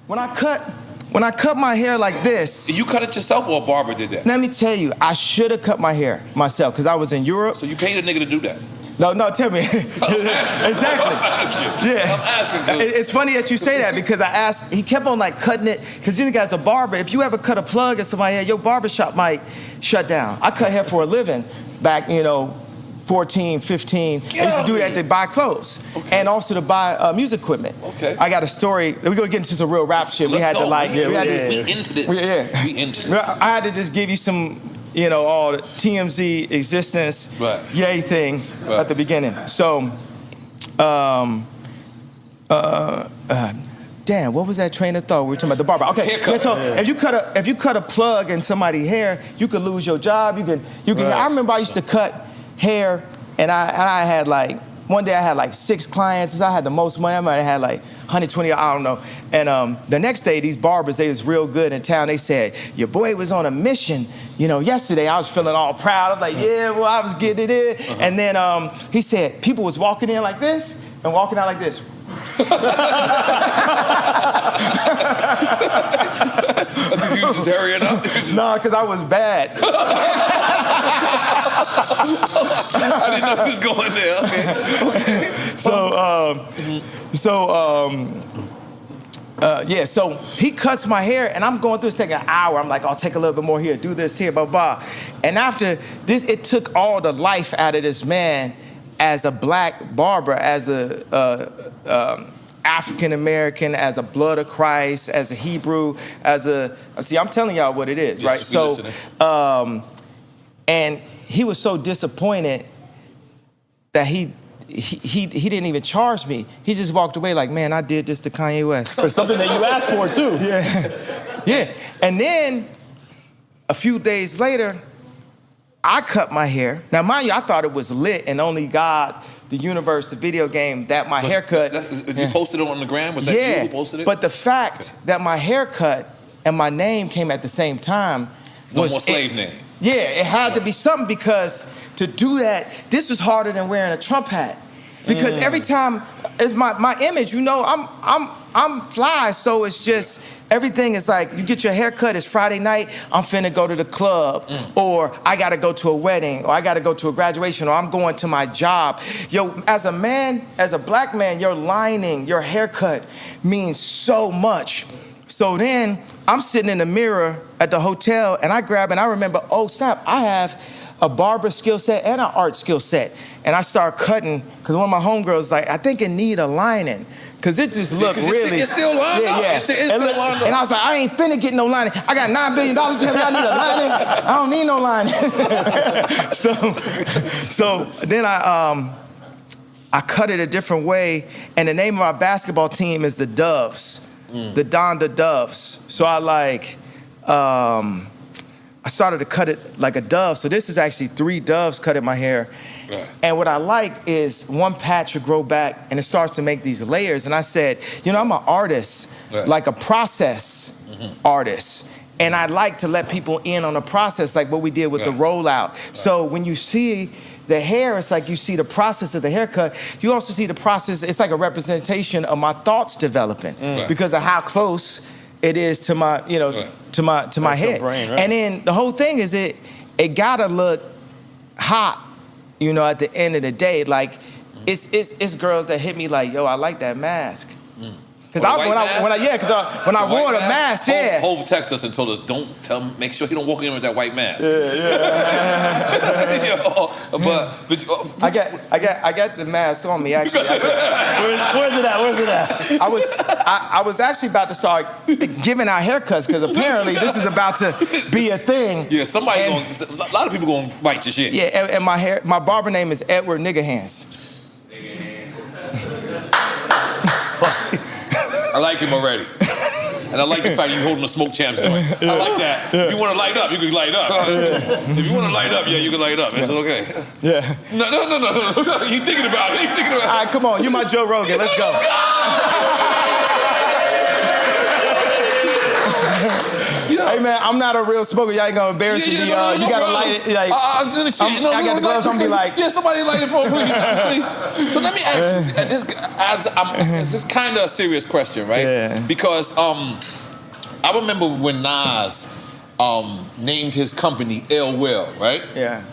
When I cut my hair like this. Did you cut it yourself or a barber did that? Let me tell you, I should have cut my hair myself because I was in Europe. So you paid a nigga to do that? No, tell me. Exactly. Yeah. I'm asking. It's funny that you say that because I asked, he kept on like cutting it, because this guy's a barber. If you ever cut a plug in somebody's hair, your barbershop might shut down. I cut hair for a living back, 14, 15. I used to do that to buy clothes and also to buy music equipment. Okay. I got a story. We're going to get into some real rap shit. We had go. to like, we into this. We into this. I had to just give you some, all the TMZ existence, yay thing at the beginning. So, damn, what was that train of thought? We were talking about the barber. Okay, haircut. So if you cut a plug in somebody's hair, you could lose your job. You can. I remember I used to cut hair, and I had like, one day I had like 6 clients. I had the most money. I might have had like 120, I don't know. And the next day, these barbers, they was real good in town. They said, your boy was on a mission. Yesterday I was feeling all proud. I was like, yeah, well, I was getting it in. And then he said, people was walking in like this and walking out like this. Because you was just hurrying up? No, because I was bad. I didn't know he was going there. Okay. So he cuts my hair, and I'm going through, it's taking an hour. I'm like, I'll take a little bit more here, do this here, blah, blah. And after this, it took all the life out of this man as a black barber, as a African-American, as a blood of Christ, as a Hebrew, see, I'm telling y'all what it is, right? So, and he was so disappointed that he didn't even charge me. He just walked away like, man, I did this to Kanye West. For something that you asked for, too. Yeah. And then, a few days later, I cut my hair. Now, mind you, I thought it was lit, and only God, the universe, the video game, that my haircut... You posted it on the gram? Was that you who posted it? But the fact that my haircut and my name came at the same time was... No more slave name. Yeah, it had to be something, because to do that, this was harder than wearing a Trump hat. Because every time, it's my image, I'm fly, so it's just, everything is like, you get your hair cut, it's Friday night, I'm finna go to the club, or I gotta go to a wedding, or I gotta go to a graduation, or I'm going to my job. Yo, as a man, as a black man, your lining, your haircut means so much. So then, I'm sitting in the mirror at the hotel, and I remember, oh snap, I have a barber skill set and an art skill set. And I start cutting, because one of my homegirls like, I think it need a lining, because it just looked really... It's still lined up. It's still lined up. And I was like, I ain't finna get no lining. I got $9 billion, tell me I need a lining? I don't need no lining. so then I cut it a different way, and the name of our basketball team is the Doves, the Donda Doves. So I started to cut it like a dove. So this is actually 3 doves cut in my hair. Right. And what I like is one patch will grow back and it starts to make these layers. And I said, I'm an artist, like a process artist. And I like to let people in on the process, like what we did with the rollout. So when you see the hair, it's like you see the process of the haircut. You also see the process, it's like a representation of my thoughts developing because of how close it is to my, to my head. Brain, right? And then the whole thing is it gotta look hot, at the end of the day. Like, it's girls that hit me like, yo, I like that mask. Because when I wore the mask, Hov texted us and told us, make sure he don't walk in with that white mask. I got the mask on me, actually. Where's it at? I was actually about to start giving out haircuts, because apparently this is about to be a thing. Yeah, a lot of people gonna bite your shit. Yeah, and my barber name is Edward Nigga Hands. I like him already. And I like the fact you holding a Smoke Champs joint. I like that. If you want to light up, you can light up. If you want to light up, you can light up. It's okay. Yeah. No. You thinking about it. All right, come on. You my Joe Rogan. Let's go. Hey man, I'm not a real smoker. Y'all ain't gonna embarrass me. You gotta light it. Like, I got the gloves. I'm gonna be like, yeah, somebody light it for me, please. So let me ask you this is kind of a serious question, right? Yeah. Because I remember when Nas named his company Ill Will, right? Yeah.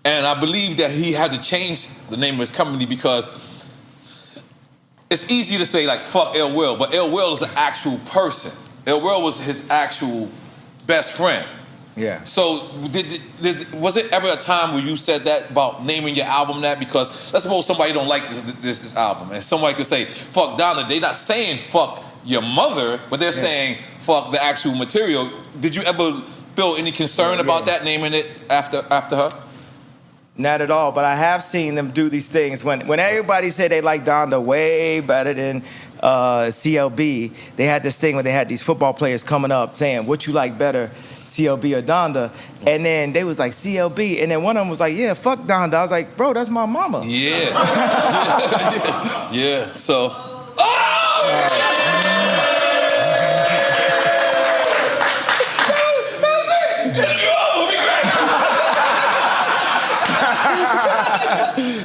And I believe that he had to change the name of his company because it's easy to say like fuck Ill Will, but Ill Will is an actual person. Ill Will was his actual best friend. Yeah. So was it ever a time where you said that about naming your album that? Because let's suppose somebody don't like this album, and somebody could say fuck Donna. They're not saying fuck your mother, but they're saying fuck the actual material. Did you ever feel any concern about that, naming it after her? Not at all, but I have seen them do these things. When everybody said they like Donda way better than CLB, they had this thing where they had these football players coming up saying, what you like better, CLB or Donda? And then they was like, CLB. And then one of them was like, yeah, fuck Donda. I was like, bro, that's my mama. Yeah. Yeah. So,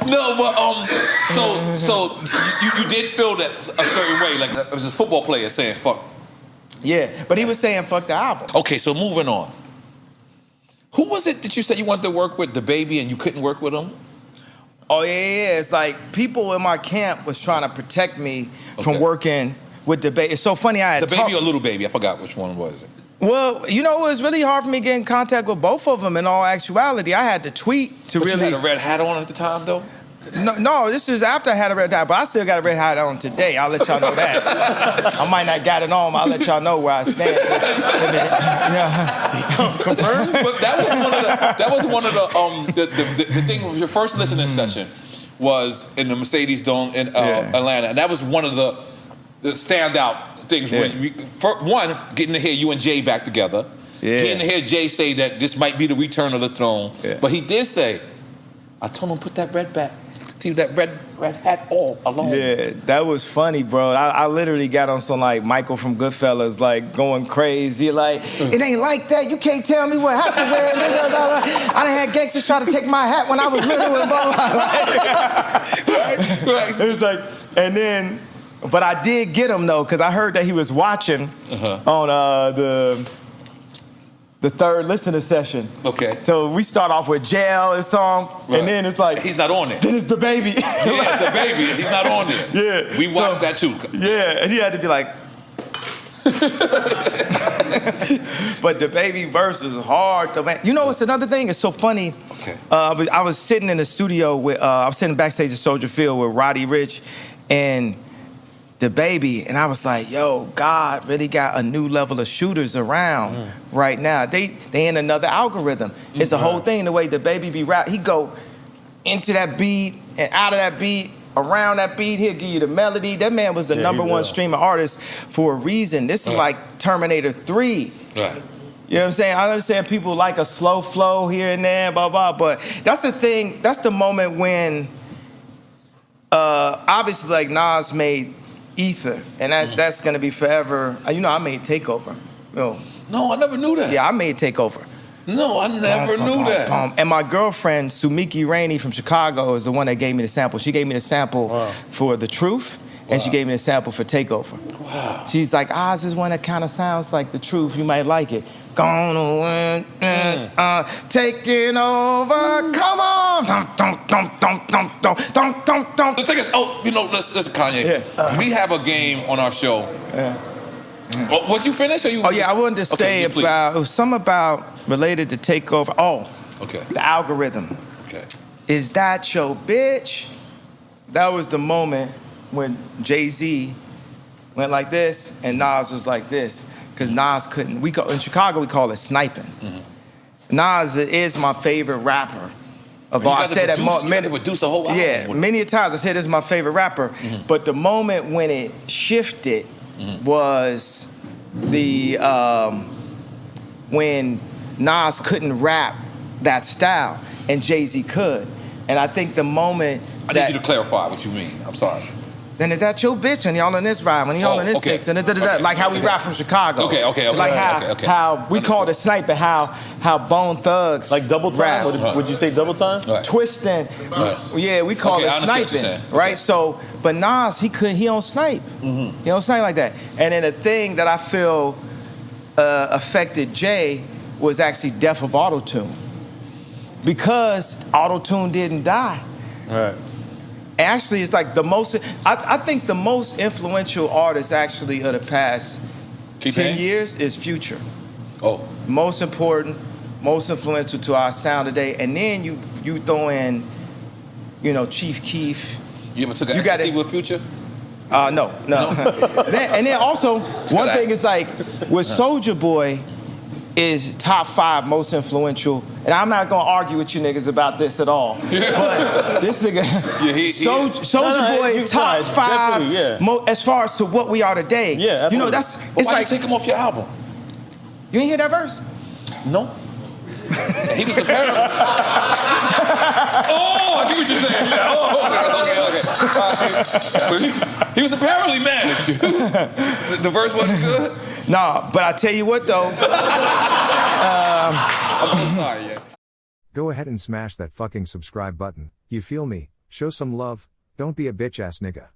no, but so you did feel that a certain way, like it was a football player saying fuck. Yeah, but he was saying fuck the album. Okay, so moving on. Who was it that you said you wanted to work with, the baby, and you couldn't work with him? Oh yeah. It's like people in my camp was trying to protect me from working with the baby. It's so funny. I had the baby or little baby? I forgot which one was it. Well, you know, it was really hard for me to get in contact with both of them in all actuality. I had to tweet to But really... you had a red hat on at the time, though? No, this is after I had a red hat, but I still got a red hat on today. I'll let y'all know that. I might not got it on, but I'll let y'all know where I stand. Confirmed? But that was one of the thing with your first listening session was in the Mercedes Dome in Atlanta, and that was one of the standout things. One, getting to hear you and Jay back together, getting to hear Jay say that this might be the return of the throne, but he did say, I told him put that red hat all alone. Yeah, that was funny, bro. I literally got on some like Michael from Goodfellas, like going crazy, like it ain't like that. You can't tell me what hat to wear. I done had gangsters try to take my hat when I was little and blah blah. Right. It was like, and then, but I did get him though, because I heard that he was watching on the third listener session. Okay. So we start off with Jail, his song, and then it's like... He's not on it. Then it's the baby. Yeah, it's the baby. He's not on there. Yeah. We watched that too. Yeah, and he had to be like... But the baby verse is hard. You know what's another thing? It's so funny. Okay. I was sitting in the studio with... I was sitting backstage at Soldier Field with Roddy Ricch and the baby, and I was like, yo, God really got a new level of shooters around right now. They in another algorithm. It's a whole thing, the way the baby be rap. He go into that beat and out of that beat, around that beat, he'll give you the melody. That man was the number one streaming artist for a reason. This is like Terminator 3. Right. You know what I'm saying? I understand people like a slow flow here and there, blah, blah, but that's the thing, that's the moment when, obviously, like Nas made Ether, and that's gonna be forever. You know, I made Takeover. You know. No, I never knew that. Yeah, I made Takeover. No, I never knew that. And my girlfriend, Sumiki Rainey from Chicago, is the one that gave me the sample. She gave me the sample for The Truth, and she gave me the sample for Takeover. Wow. She's like, Oz is one that kind of sounds like The Truth. You might like it. Gonna win, taking over. Come on. Let's take us. Oh, you know, listen, Kanye. Yeah. We have a game on our show. Yeah. Oh, was you finished? Or you? Oh yeah, I wanted to say about it was something about related to Takeover. Oh, okay. The algorithm. Okay. Is that your bitch? That was the moment when Jay-Z went like this and Nas was like this. Because Nas couldn't. In Chicago, we call it sniping. Nas is my favorite rapper. I said that many. Produce a whole album. Yeah, many a times I said this is my favorite rapper. But the moment when it shifted was the when Nas couldn't rap that style and Jay-Z could. And I think the moment I need you to clarify what you mean. I'm sorry. then is that your bitch? And y'all on this ride, when y'all on this six, and like how we rap from Chicago. Okay. Like how we called it sniping, how Bone Thugs. Like double time? Would you say double time? Right. Twisting. Right. Yeah, we call it sniping. Right? Okay. So, but Nas, he don't snipe. He don't snipe like that. And then the thing that I feel affected Jay was actually death of auto-tune. Because auto-tune didn't die. Right. Actually, it's like the most, I think the most influential artist actually of the past 10 years is Future. Oh. Most important, most influential to our sound today. And then you throw in, Chief Keef. You ever took an ecstasy with Future? No. And then also, one thing is like, with Soulja Boy is top 5 most influential, and I'm not gonna argue with you niggas about this at all. But this nigga, Soulja Boy, top 5 as far as to what we are today. Yeah, absolutely. That's it's like, why you take him off your album? You ain't hear that verse? No. He was apparently. Oh, I get what you're saying. Okay. He was apparently mad at you. The verse wasn't good. No, but I tell you what though. I'm so sorry. Yeah. Go ahead and smash that fucking subscribe button. You feel me? Show some love. Don't be a bitch ass nigga.